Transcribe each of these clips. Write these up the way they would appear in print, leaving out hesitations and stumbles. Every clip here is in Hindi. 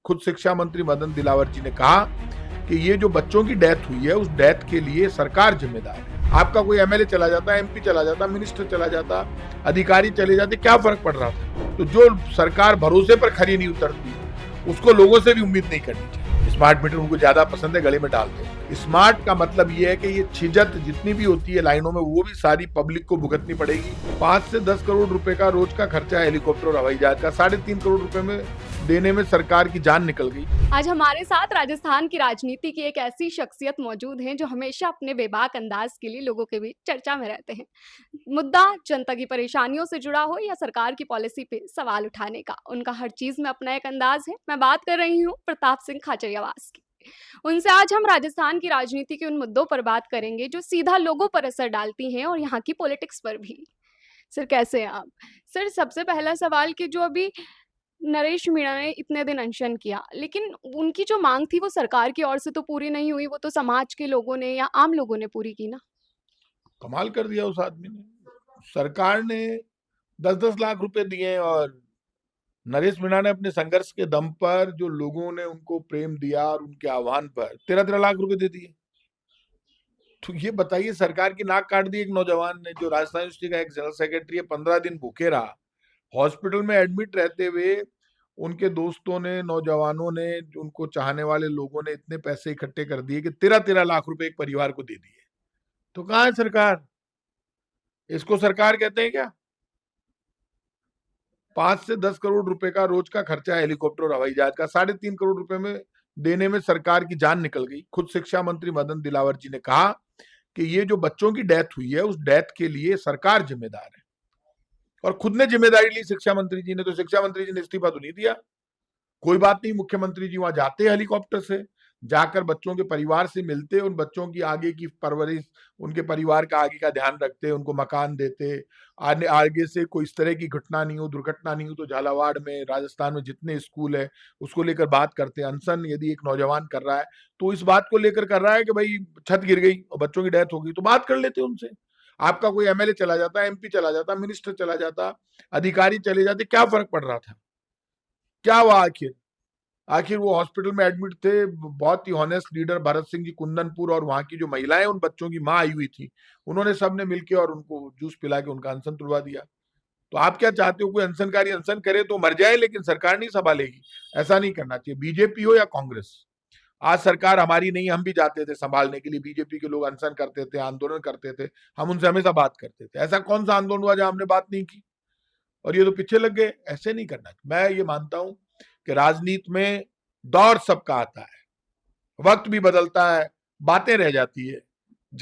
खुद शिक्षा मंत्री मदन दिलावर जी ने कहा कि ये जो बच्चों की डेथ हुई है उस डेथ के लिए सरकार जिम्मेदार है। आपका कोई एमएलए चला जाता, एमपी चला जाता, मिनिस्टर चला जाता, अधिकारी चले जाते, क्या फर्क पड़ रहा था? तो जो सरकार भरोसे पर खरी नहीं उतरती उसको लोगों से भी उम्मीद नहीं करनी चाहिए। स्मार्ट मीटर उनको ज्यादा पसंद है, गले में डाल दो। स्मार्ट का मतलब ये है कि ये छिजत जितनी भी होती है लाइनों में वो भी सारी पब्लिक को भुगतनी पड़ेगी। 5 से 10 करोड़ रुपए का रोज का खर्चा है हेलीकॉप्टर और हवाई जहाज का, 3.5 करोड़ रुपए में देने में सरकार की जान निकल गई। आज हमारे साथ राजस्थान की राजनीति की एक ऐसी शख्सियत मौजूद हैं जो हमेशा अपने बेबाक अंदाज के लिए लोगों के बीच चर्चा में रहते हैं। मुद्दा जनता की परेशानियों से जुड़ा हो या सरकार की पॉलिसी पे सवाल उठाने का, उनका हर चीज में अपना एक अंदाज है। मैं बात कर रही हूँ प्रताप सिंह खाचरियावास की। उनसे आज हम राजस्थान की राजनीति के उन मुद्दों पर बात करेंगे जो सीधा लोगों पर असर डालती हैं और यहाँ की पॉलिटिक्स पर भी। सर, कैसे हैं आप? सर, सबसे पहला सवाल कि जो अभी नरेश मीणा ने इतने दिन अनशन किया, लेकिन उनकी जो मांग थी वो सरकार की ओर से तो पूरी नहीं हुई, वो तो समाज के लोगों ने या आम लोगों ने पूरी की ना। कमाल कर दिया उस आदमी ने। सरकार ने 10-10 लाख रुपए दिए और नरेश मीणा ने अपने संघर्ष के दम पर जो लोगों ने उनको प्रेम दिया और उनके आह्वान पर 13-13 लाख रुपए दे दिए। तो ये बताइए, सरकार की नाक काट दी एक नौजवान ने जो राजस्थान यूनिवर्सिटी का एक जनरल सेक्रेटरी है, 15 दिन भूखे रहा, हॉस्पिटल में एडमिट रहते हुए उनके दोस्तों ने, नौजवानों ने, उनको चाहने वाले लोगों ने इतने पैसे इकट्ठे कर दिए कि 13-13 लाख रुपए एक परिवार को दे दिए। तो कहाँ है सरकार? इसको सरकार कहते हैं क्या? 5 से 10 करोड़ रुपए का रोज का खर्चा है हेलीकॉप्टर और हवाई जहाज का, 3.5 करोड़ रुपए में देने में सरकार की जान निकल गई। खुद शिक्षा मंत्री मदन दिलावर जी ने कहा कि ये जो बच्चों की डेथ हुई है उस डेथ के लिए सरकार जिम्मेदार है, और खुद ने जिम्मेदारी ली शिक्षा मंत्री जी ने। तो शिक्षा मंत्री जी ने इस्तीफा तो नहीं दिया। कोई बात नहीं, मुख्यमंत्री जी वहां जाते हैं हेलीकॉप्टर से, जाकर बच्चों के परिवार से मिलते, उन बच्चों की आगे की परवरिश, उनके परिवार का आगे का ध्यान रखते, उनको मकान देते, आने आगे से कोई इस तरह की घटना नहीं हो, दुर्घटना नहीं हो तो झालावाड़ में, राजस्थान में जितने स्कूल है उसको लेकर बात करते। अनशन यदि एक नौजवान कर रहा है तो इस बात को लेकर कर रहा है कि भाई छत गिर गई और बच्चों की डेथ हो गई, तो बात कर लेते उनसे। आपका कोई एमएलए चला जाता, एमपी चला जाता, मिनिस्टर चला जाता, अधिकारी चले जाते, क्या फर्क पड़ रहा था? क्या हुआ आखिर? आखिर वो हॉस्पिटल में एडमिट थे, बहुत ही ऑनेस्ट लीडर भरत सिंह जी कुंदनपुर और वहां की जो महिलाएं उन बच्चों की मां आई हुई थी, उन्होंने सबने मिलकर और उनको जूस पिला के उनका अनशन तुड़वा दिया। तो आप क्या चाहते हो? कोई अनशनकारी अनशन करे तो मर जाए लेकिन सरकार नहीं संभालेगी? ऐसा नहीं करना चाहिए, बीजेपी हो या कांग्रेस। आज सरकार हमारी नहीं, हम भी जाते थे संभालने के लिए, बीजेपी के लोग अनशन करते थे, आंदोलन करते थे, हम उनसे हमेशा बात करते थे। ऐसा कौन सा आंदोलन हुआ जहां हमने बात नहीं की? और ये तो पीछे लग गए। ऐसे नहीं करना। मैं ये मानता हूं कि राजनीति में दौर सबका आता है, वक्त भी बदलता है, बातें रह जाती है।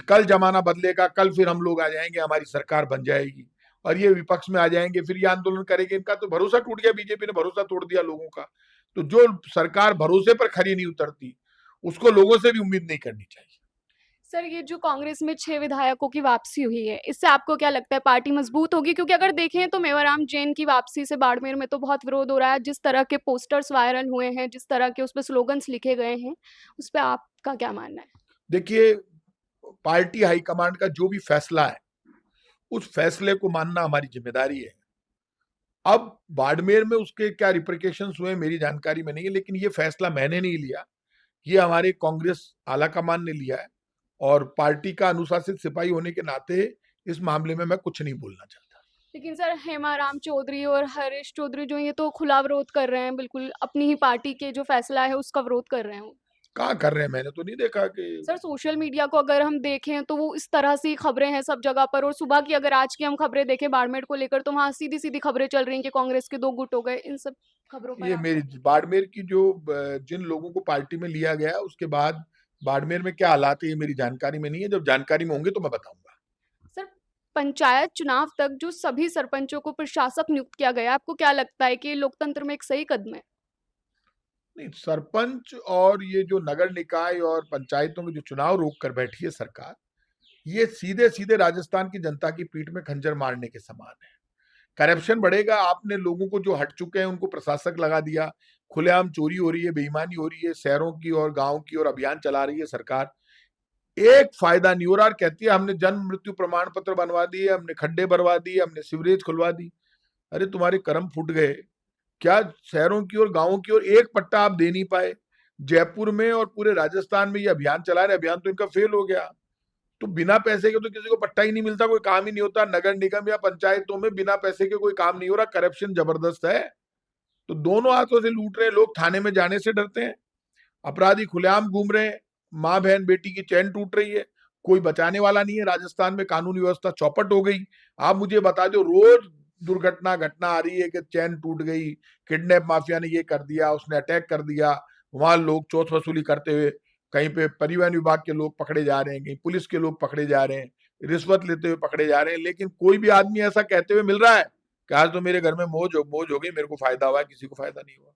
कल जमाना बदलेगा, कल फिर हम लोग आ जाएंगे, हमारी सरकार बन जाएगी और ये विपक्ष में आ जाएंगे, फिर ये आंदोलन करेंगे। इनका तो भरोसा टूट गया, बीजेपी ने भरोसा तोड़ दिया लोगों का। तो जो सरकार भरोसे पर खरी नहीं उतरती उसको लोगों से भी उम्मीद नहीं करनी चाहिए। सर, ये जो कांग्रेस में 6 विधायकों की वापसी हुई है, इससे आपको क्या लगता है पार्टी मजबूत होगी? क्योंकि अगर देखें तो मेवाराम जैन की वापसी से बाड़मेर में तो बहुत विरोध हो रहा है। जिस तरह के पोस्टर्स वायरल हुए हैं, जिस तरह के उस पे स्लोगन्स लिखे गए हैं, उस पे आपका क्या मानना है? देखिए, पार्टी हाईकमांड का जो भी फैसला है उस फैसले को मानना हमारी जिम्मेदारी है। अब बाड़मेर में उसके क्या रिप्रिकेशंस हुए मेरी जानकारी में नहीं है, लेकिन ये फैसला मैंने नहीं लिया, ये हमारे कांग्रेस आलाकमान ने लिया है। और पार्टी का अनुशासित सिपाही होने के नाते इस मामले में मैं कुछ नहीं बोलना चाहता। लेकिन सर, हेमाराम चौधरी और हरीश चौधरी जो ये तो खुला विरोध कर रहे हैं, बिल्कुल अपनी ही पार्टी के जो फैसला है उसका विरोध कर रहे हैं वो। कहाँ कर रहे हैं? मैंने तो नहीं देखा कि। सर, सोशल मीडिया को अगर हम देखें तो वो इस तरह से खबरें हैं सब जगह पर, और सुबह की अगर आज की हम खबरें देखें बाड़मेर को लेकर तो वहाँ सीधी सीधी खबरें चल रही हैं कि कांग्रेस के 2 गुट हो गए। इन सब खबरों पर ये आपका। मेरी बाड़मेर की जो जिन लोगों को पार्टी में लिया गया उसके बाद बाड़मेर में क्या हालात है ये मेरी जानकारी में नहीं है। जब जानकारी में होंगे तो मैं बताऊंगा। सर, पंचायत चुनाव तक जो सभी सरपंचों को प्रशासक नियुक्त किया गया, आपको क्या लगता है कि लोकतंत्र में एक सही कदम है? नहीं, सरपंच और ये जो नगर निकाय और पंचायतों के जो चुनाव रोक कर बैठी है सरकार, ये सीधे सीधे राजस्थान की जनता की पीठ में खंजर मारने के समान है। करप्शन बढ़ेगा। आपने लोगों को जो हट चुके हैं उनको प्रशासक लगा दिया, खुलेआम चोरी हो रही है, बेईमानी हो रही है, शहरों की और गांव की और अभियान चला रही है सरकार। एक फायदा नहीं हो रहा। कहती है हमने जन्म मृत्यु प्रमाण पत्र बनवा दिए, हमने खड्डे भरवा दिए, हमने सीवरेज खुलवा दी। अरे तुम्हारे कर्म फूट गए, क्या शहरों की और गांवों की ओर एक पट्टा आप दे नहीं पाए? जयपुर में और पूरे राजस्थान में ये अभियान चला रहे, अभियान तो इनका फेल हो गया। तो बिना पैसे के तो किसी को पट्टा ही नहीं मिलता, कोई काम ही नहीं होता। नगर निगम या पंचायतों में बिना पैसे के कोई काम नहीं हो रहा, करप्शन जबरदस्त है। तो दोनों हाथों से लूट रहे हैं लोग, थाने में जाने से डरते हैं। अपराधी खुलेआम घूम रहे हैं, माँ बहन बेटी की चैन टूट रही है, कोई बचाने वाला नहीं है। राजस्थान में कानून व्यवस्था चौपट हो गई। आप मुझे बता दो, रोज दुर्घटना घटना आ रही है कि चैन टूट गई, किडनैप माफिया ने ये कर दिया, उसने अटैक कर दिया। वहां लोग चौथ वसूली करते हुए, कहीं पे परिवहन विभाग के लोग पकड़े जा रहे हैं, कहीं पुलिस के लोग पकड़े जा रहे हैं, रिश्वत लेते हुए पकड़े जा रहे हैं। लेकिन कोई भी आदमी ऐसा कहते हुए मिल रहा है कि आज तो मेरे घर में मौज हो गई, मेरे को फायदा हुआ है, किसी को फायदा नहीं हुआ।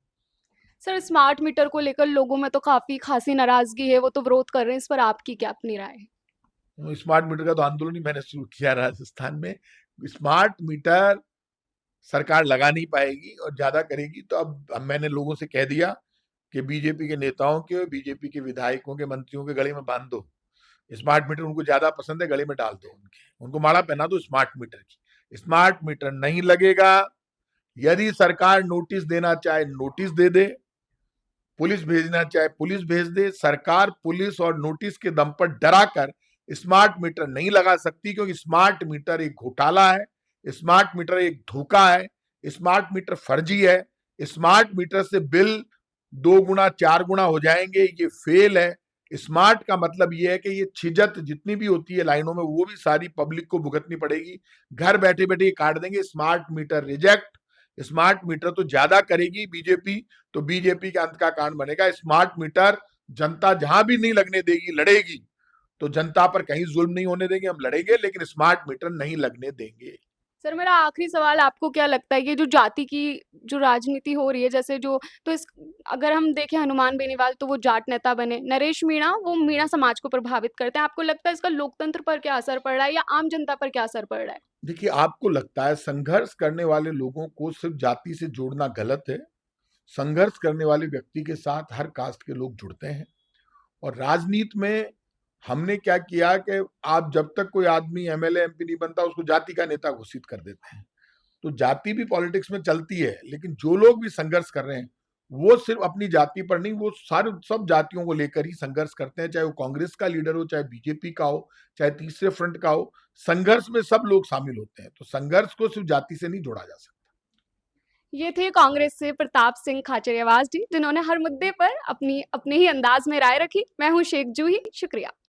सर, स्मार्ट मीटर को लेकर लोगों में तो काफ़ी खासी नाराज़गी है, वो तो विरोध कर रहे हैं, इस पर आपकी क्या अपनी राय है? स्मार्ट मीटर का तो आंदोलन ही मैंने शुरू किया राजस्थान में। स्मार्ट मीटर सरकार लगा नहीं पाएगी, और ज्यादा करेगी तो अब मैंने लोगों से कह दिया कि बीजेपी के नेताओं के, बीजेपी के विधायकों के, मंत्रियों के गले में बांध दो। स्मार्ट मीटर उनको ज्यादा पसंद है, गले में डाल दो, उनको माला पहना दो स्मार्ट मीटर की। स्मार्ट मीटर नहीं लगेगा। यदि सरकार नोटिस देना चाहे नोटिस दे दे, पुलिस भेजना चाहे पुलिस भेज दे। सरकार पुलिस और नोटिस के दम पर डरा कर स्मार्ट मीटर नहीं लगा सकती, क्योंकि स्मार्ट मीटर एक घोटाला है, स्मार्ट मीटर एक धोखा है, स्मार्ट मीटर फर्जी है। स्मार्ट मीटर से बिल 2 गुना 4 गुना हो जाएंगे, ये फेल है। स्मार्ट का मतलब ये है कि ये छिजत जितनी भी होती है लाइनों में, वो भी सारी पब्लिक को भुगतनी पड़ेगी। घर बैठे बैठे ये काट देंगे। Smart meter reject. Smart meter तो ज्यादा करेगी बीजेपी, तो बीजेपी के अंत का कारण बनेगा। स्मार्ट मीटर जनता जहां भी नहीं लगने देगी, लड़ेगी, तो जनता पर कहीं जुल्म नहीं होने देंगे, हम लड़ेंगे, लेकिन स्मार्ट मीटर नहीं लगने देंगे। सर, मेरा आखिरी सवाल, आपको क्या लगता है ये जो जाति की जो राजनीति हो रही है, जैसे जो तो इस अगर हम देखें हनुमान बेनीवाल तो वो जाट नेता बने, नरेश मीणा वो मीणा समाज को प्रभावित करते हैं। आपको लगता है इसका लोकतंत्र पर क्या असर पड़ रहा है या आम जनता पर क्या असर पड़ रहा है? देखिए, आपको लगता है संघर्ष करने वाले लोगों को सिर्फ जाति से जोड़ना गलत है। संघर्ष करने वाले व्यक्ति के साथ हर कास्ट के लोग जुड़ते हैं। और राजनीति में हमने क्या किया कि आप जब तक कोई आदमी एमएलए एमपी नहीं बनता, उसको जाति का नेता घोषित कर देते हैं। तो जाति भी पॉलिटिक्स में चलती है, लेकिन जो लोग भी संघर्ष कर रहे हैं वो सिर्फ अपनी जाति पर नहीं, वो सारे सब जातियों को लेकर ही संघर्ष करते हैं। चाहे वो कांग्रेस का लीडर हो, चाहे बीजेपी का हो, चाहे तीसरे फ्रंट का हो, संघर्ष में सब लोग शामिल होते हैं। तो संघर्ष को सिर्फ जाति से नहीं जोड़ा जा सकता। ये थे कांग्रेस से प्रताप सिंह खाचरियावास जी, जिन्होंने हर मुद्दे पर अपनी अपने ही अंदाज में राय रखी। मैं हूं शेख जूही, शुक्रिया।